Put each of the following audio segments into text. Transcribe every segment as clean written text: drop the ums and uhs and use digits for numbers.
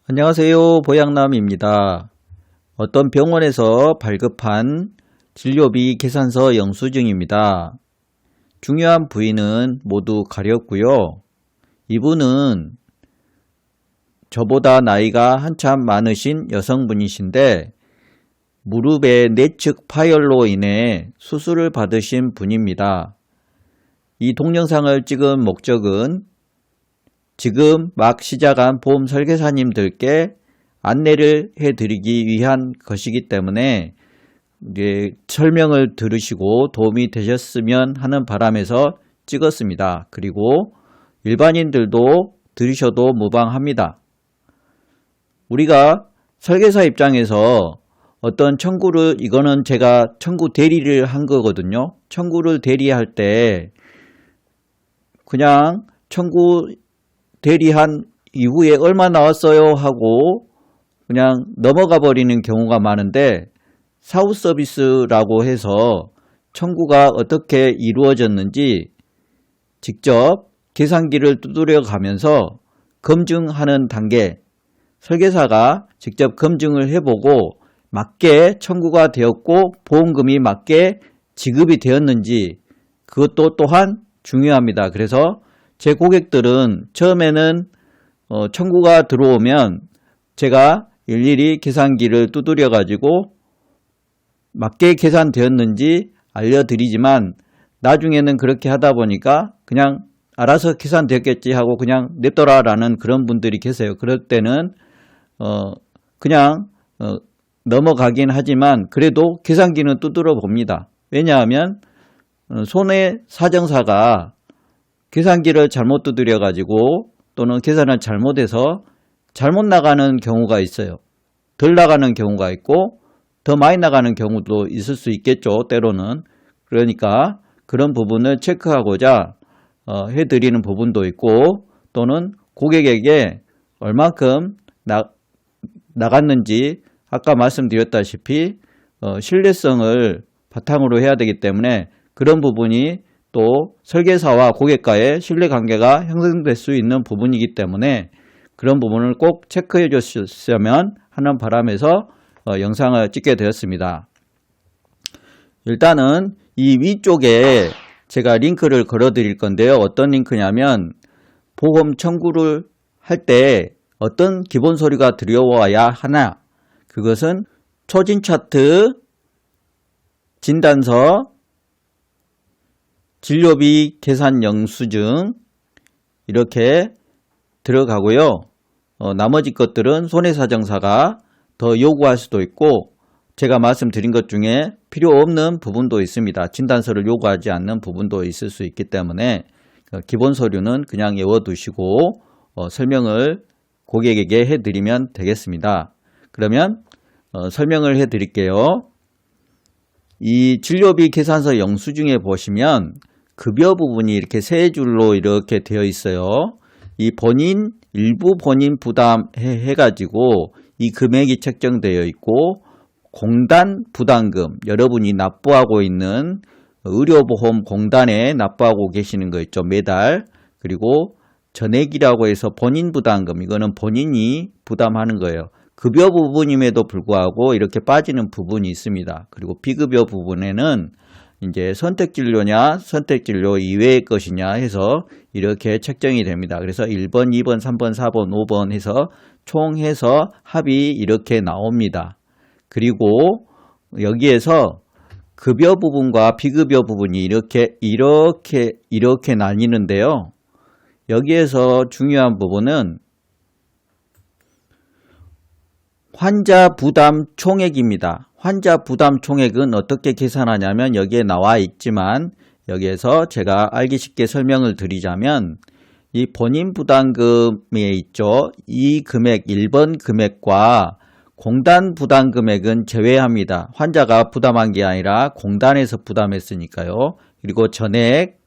안녕하세요. 보양남입니다. 어떤 병원에서 발급한 진료비 계산서 영수증입니다. 중요한 부위는 모두 가렸고요. 이분은 저보다 나이가 한참 많으신 여성분이신데 무릎의 내측 파열로 인해 수술을 받으신 분입니다. 이 동영상을 찍은 목적은 지금 막 시작한 보험 설계사님들께 안내를 해드리기 위한 것이기 때문에 이제 설명을 들으시고 도움이 되셨으면 하는 바람에서 찍었습니다. 그리고 일반인들도 들으셔도 무방합니다. 우리가 설계사 입장에서 어떤 청구를, 이거는 제가 청구 대리를 한 거거든요. 청구를 대리할 때 그냥 청구 대리한 이후에 얼마 나왔어요 하고 그냥 넘어가 버리는 경우가 많은데, 사후 서비스라고 해서 청구가 어떻게 이루어졌는지 직접 계산기를 두드려 가면서 검증하는 단계, 설계사가 직접 검증을 해보고 맞게 청구가 되었고 보험금이 맞게 지급이 되었는지, 그것도 또한 중요합니다. 그래서 제 고객들은 처음에는 청구가 들어오면 제가 일일이 계산기를 두드려 가지고 맞게 계산되었는지 알려드리지만, 나중에는 그렇게 하다 보니까 그냥 알아서 계산되었겠지 하고 그냥 냅둬라 라는 그런 분들이 계세요. 그럴 때는 그냥 넘어가긴 하지만 그래도 계산기는 두드려 봅니다. 왜냐하면 손해사정사가 계산기를 잘못 두드려 가지고 또는 계산을 잘못해서 잘못 나가는 경우가 있어요. 덜 나가는 경우가 있고 더 많이 나가는 경우도 있을 수 있겠죠, 때로는. 그러니까 그런 부분을 체크하고자 해드리는 부분도 있고, 또는 고객에게 얼만큼 나갔는지 아까 말씀드렸다시피 신뢰성을 바탕으로 해야 되기 때문에 그런 부분이 또 설계사와 고객과의 신뢰관계가 형성될 수 있는 부분이기 때문에 그런 부분을 꼭 체크해 주셨으면 하는 바람에서 영상을 찍게 되었습니다. 일단은 이 위쪽에 제가 링크를 걸어 드릴 건데요. 어떤 링크냐면, 보험 청구를 할 때 어떤 기본 서류가 들여와야 하나, 그것은 초진 차트, 진단서, 진료비 계산 영수증 이렇게 들어가고요. 나머지 것들은 손해사정사가 더 요구할 수도 있고, 제가 말씀드린 것 중에 필요 없는 부분도 있습니다. 진단서를 요구하지 않는 부분도 있을 수 있기 때문에 기본 서류는 그냥 외워두시고 설명을 고객에게 해드리면 되겠습니다. 그러면 설명을 해드릴게요. 이 진료비 계산서 영수증에 보시면 급여 부분이 이렇게 세 줄로 이렇게 되어 있어요. 이 일부 본인 부담 해가지고 이 금액이 책정되어 있고, 공단 부담금, 여러분이 납부하고 있는 의료보험 공단에 납부하고 계시는 거 있죠, 매달. 그리고 전액이라고 해서 본인 부담금, 이거는 본인이 부담하는 거예요. 급여 부분임에도 불구하고 이렇게 빠지는 부분이 있습니다. 그리고 비급여 부분에는 이제 선택진료냐 선택진료 이외의 것이냐 해서 이렇게 책정이 됩니다. 그래서 1번, 2번, 3번, 4번, 5번 해서 총 해서 합이 이렇게 나옵니다. 그리고 여기에서 급여 부분과 비급여 부분이 이렇게 나뉘는데요. 여기에서 중요한 부분은 환자 부담 총액입니다. 환자 부담 총액은 어떻게 계산하냐면 여기에 나와 있지만, 여기에서 제가 알기 쉽게 설명을 드리자면, 이 본인 부담금에 있죠. 이 금액 1번 금액과 공단 부담 금액은 제외합니다. 환자가 부담한 게 아니라 공단에서 부담했으니까요. 그리고 전액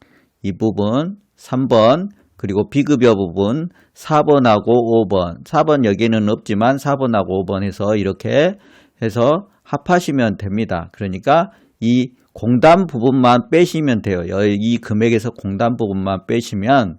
이 부분 3번, 그리고 비급여 부분 4번하고 5번, 4번 여기는 없지만 4번하고 5번 해서 이렇게 해서 합하시면 됩니다. 그러니까 이 공단 부분만 빼시면 돼요. 이 금액에서 공단 부분만 빼시면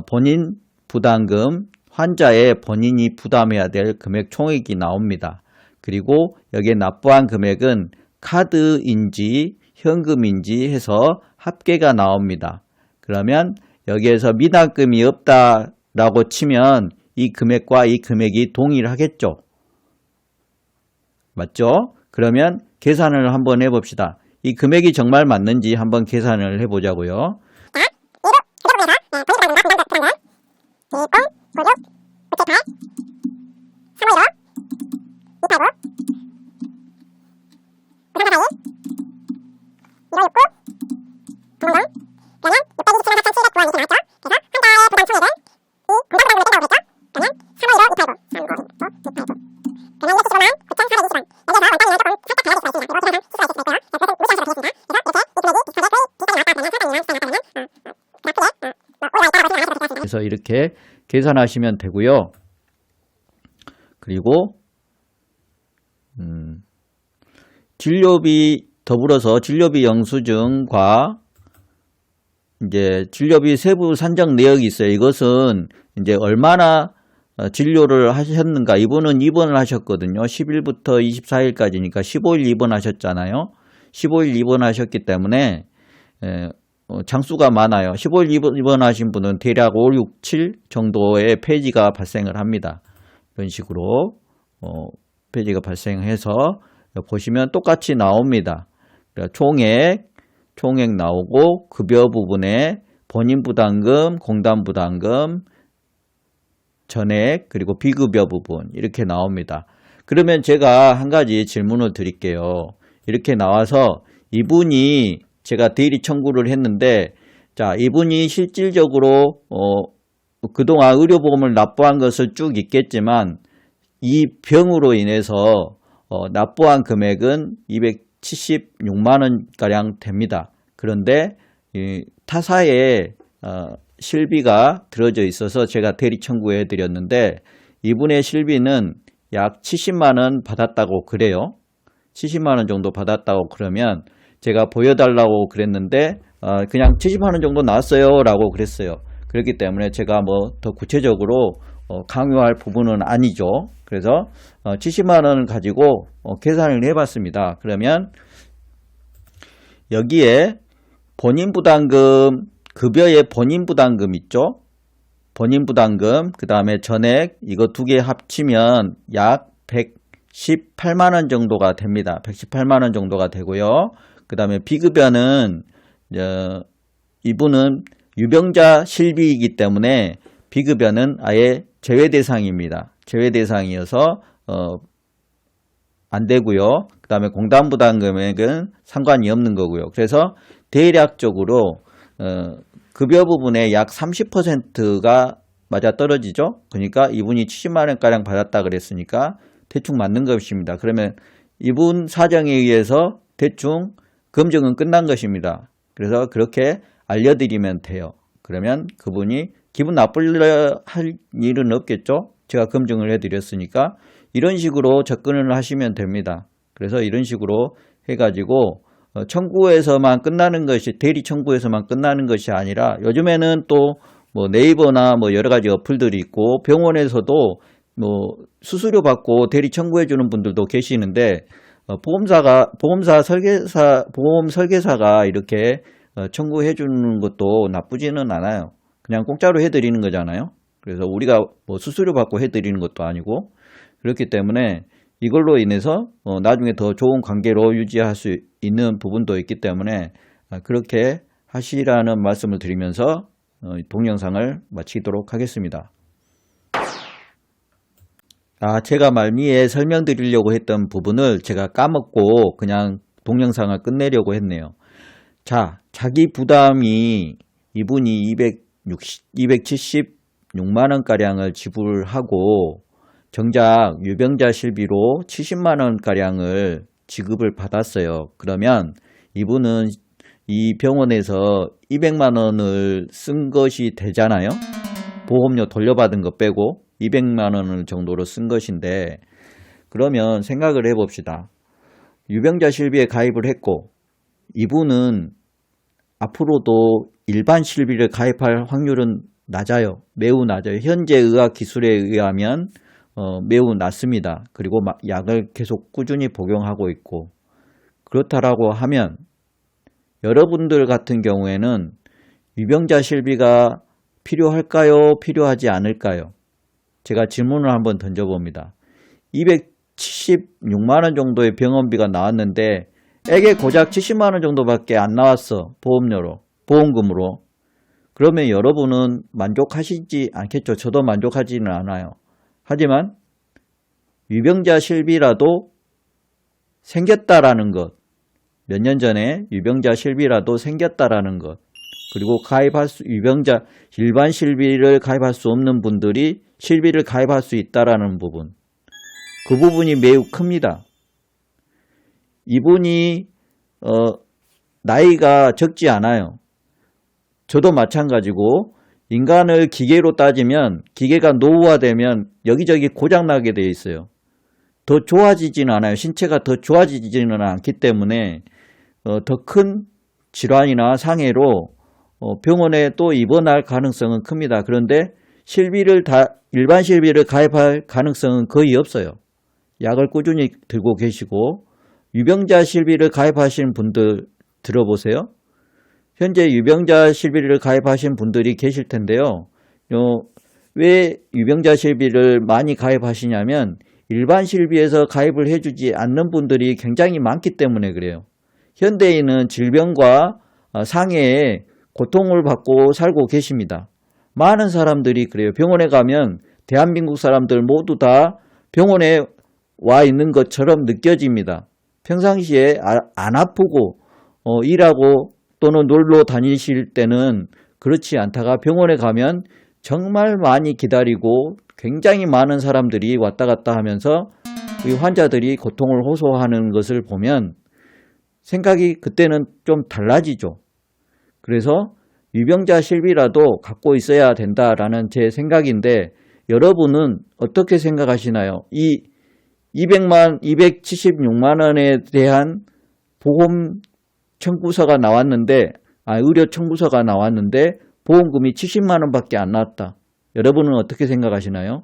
본인 부담금 환자의 본인이 부담해야 될 금액 총액이 나옵니다. 그리고 여기에 납부한 금액은 카드인지 현금인지 해서 합계가 나옵니다. 그러면 여기에서 미납금이 없다라고 치면 이 금액과 이 금액이 동일하겠죠. 맞죠? 그러면 계산을 한번 해봅시다. 이 금액이 정말 맞는지 한번 계산을 해보자고요. 그래서 이렇게 계산하시면 되고요. 그리고 진료비 더불어서 진료비 영수증과 이제 진료비 세부 산정 내역이 있어요. 이것은 이제 얼마나 진료를 하셨는가. 이분은 입원을 하셨거든요. 10일부터 24일까지니까 15일 입원하셨잖아요. 15일 입원하셨기 때문에 장수가 많아요. 15일 입원하신 분은 대략 5, 6, 7 정도의 폐지가 발생을 합니다. 이런 식으로 폐지가 발생해서 보시면 똑같이 나옵니다. 총액 나오고 급여 부분에 본인부담금, 공단부담금, 전액 그리고 비급여 부분 이렇게 나옵니다. 그러면 제가 한 가지 질문을 드릴게요. 이렇게 나와서 이분이 제가 대리 청구를 했는데 자 이분이 실질적으로 그동안 의료보험을 납부한 것을 쭉 있겠지만 이 병으로 인해서 납부한 금액은 276만원가량 됩니다. 그런데 타사에 실비가 들어져 있어서 제가 대리 청구해 드렸는데 이분의 실비는 약 70만원 받았다고 그래요. 70만원 정도 받았다고 그러면 제가 보여달라고 그랬는데 그냥 70만원 정도 나왔어요 라고 그랬어요. 그렇기 때문에 제가 뭐 더 구체적으로 강요할 부분은 아니죠. 그래서 70만원을 가지고 계산을 해봤습니다. 그러면 여기에 본인부담금, 급여의 본인부담금 있죠? 본인부담금, 그 다음에 전액 이거 두 개 합치면 약 118만원 정도가 됩니다. 118만원 정도가 되고요. 그 다음에 비급여는 이분은 유병자 실비이기 때문에 비급여는 아예 제외 대상입니다. 제외 대상이어서 안 되고요. 그 다음에 공단부담 금액은 상관이 없는 거고요. 그래서 대략적으로 급여 부분의 약 30%가 맞아 떨어지죠. 그러니까 이분이 70만원가량 받았다 그랬으니까 대충 맞는 것입니다. 그러면 이분 사정에 의해서 대충 검증은 끝난 것입니다. 그래서 그렇게 알려드리면 돼요. 그러면 그분이 기분 나쁠 할 일은 없겠죠. 제가 검증을 해드렸으니까 이런 식으로 접근을 하시면 됩니다. 그래서 이런 식으로 해가지고 청구에서만 끝나는 것이 대리 청구에서만 끝나는 것이 아니라 요즘에는 또 뭐 네이버나 뭐 여러 가지 어플들이 있고 병원에서도 뭐 수수료 받고 대리 청구해 주는 분들도 계시는데 보험 설계사가 이렇게 청구해 주는 것도 나쁘지는 않아요. 그냥 공짜로 해드리는 거잖아요. 그래서 우리가 뭐 수수료 받고 해드리는 것도 아니고 그렇기 때문에 이걸로 인해서 나중에 더 좋은 관계로 유지할 수 있는 부분도 있기 때문에 그렇게 하시라는 말씀을 드리면서 동영상을 마치도록 하겠습니다. 제가 말미에 설명드리려고 했던 부분을 제가 까먹고 그냥 동영상을 끝내려고 했네요. 자, 자기 부담이 이분이 276만원가량을 지불하고 정작 유병자 실비로 70만원가량을 지급을 받았어요. 그러면 이분은 이 병원에서 200만원을 쓴 것이 되잖아요. 보험료 돌려받은 거 빼고 200만원 정도로 쓴 것인데 그러면 생각을 해봅시다. 유병자 실비에 가입을 했고 이분은 앞으로도 일반 실비를 가입할 확률은 낮아요. 매우 낮아요. 현재 의학 기술에 의하면 매우 낮습니다. 그리고 약을 계속 꾸준히 복용하고 있고, 그렇다라고 하면 여러분들 같은 경우에는 유병자 실비가 필요할까요? 필요하지 않을까요? 제가 질문을 한번 던져봅니다. 276만 원 정도의 병원비가 나왔는데 액에 고작 70만 원 정도밖에 안 나왔어. 보험금으로. 그러면 여러분은 만족하시지 않겠죠. 저도 만족하지는 않아요. 하지만 유병자 실비라도 생겼다라는 것, 몇 년 전에 유병자 실비라도 생겼다라는 것, 그리고 일반 실비를 가입할 수 없는 분들이 실비를 가입할 수 있다라는 부분, 그 부분이 매우 큽니다. 이분이 나이가 적지 않아요. 저도 마찬가지고, 인간을 기계로 따지면 기계가 노후화되면 여기저기 고장나게 되어 있어요. 더 좋아지지는 않아요. 신체가 더 좋아지지는 않기 때문에 더 큰 질환이나 상해로 병원에 또 입원할 가능성은 큽니다. 그런데 일반 실비를 가입할 가능성은 거의 없어요. 약을 꾸준히 들고 계시고, 유병자 실비를 가입하신 분들 들어보세요. 현재 유병자 실비를 가입하신 분들이 계실 텐데요. 왜 유병자 실비를 많이 가입하시냐면 일반 실비에서 가입을 해주지 않는 분들이 굉장히 많기 때문에 그래요. 현대인은 질병과 상해에 고통을 받고 살고 계십니다. 많은 사람들이 그래요. 병원에 가면 대한민국 사람들 모두 다 병원에 와 있는 것처럼 느껴집니다. 평상시에 안 아프고 일하고 또는 놀러 다니실 때는 그렇지 않다가 병원에 가면 정말 많이 기다리고 굉장히 많은 사람들이 왔다 갔다 하면서 이 환자들이 고통을 호소하는 것을 보면 생각이 그때는 좀 달라지죠. 그래서 유병자 실비라도 갖고 있어야 된다라는 제 생각인데, 여러분은 어떻게 생각하시나요? 이 276만 원에 대한 보험 청구서가 나왔는데, 의료 청구서가 나왔는데 보험금이 70만 원밖에 안 나왔다. 여러분은 어떻게 생각하시나요?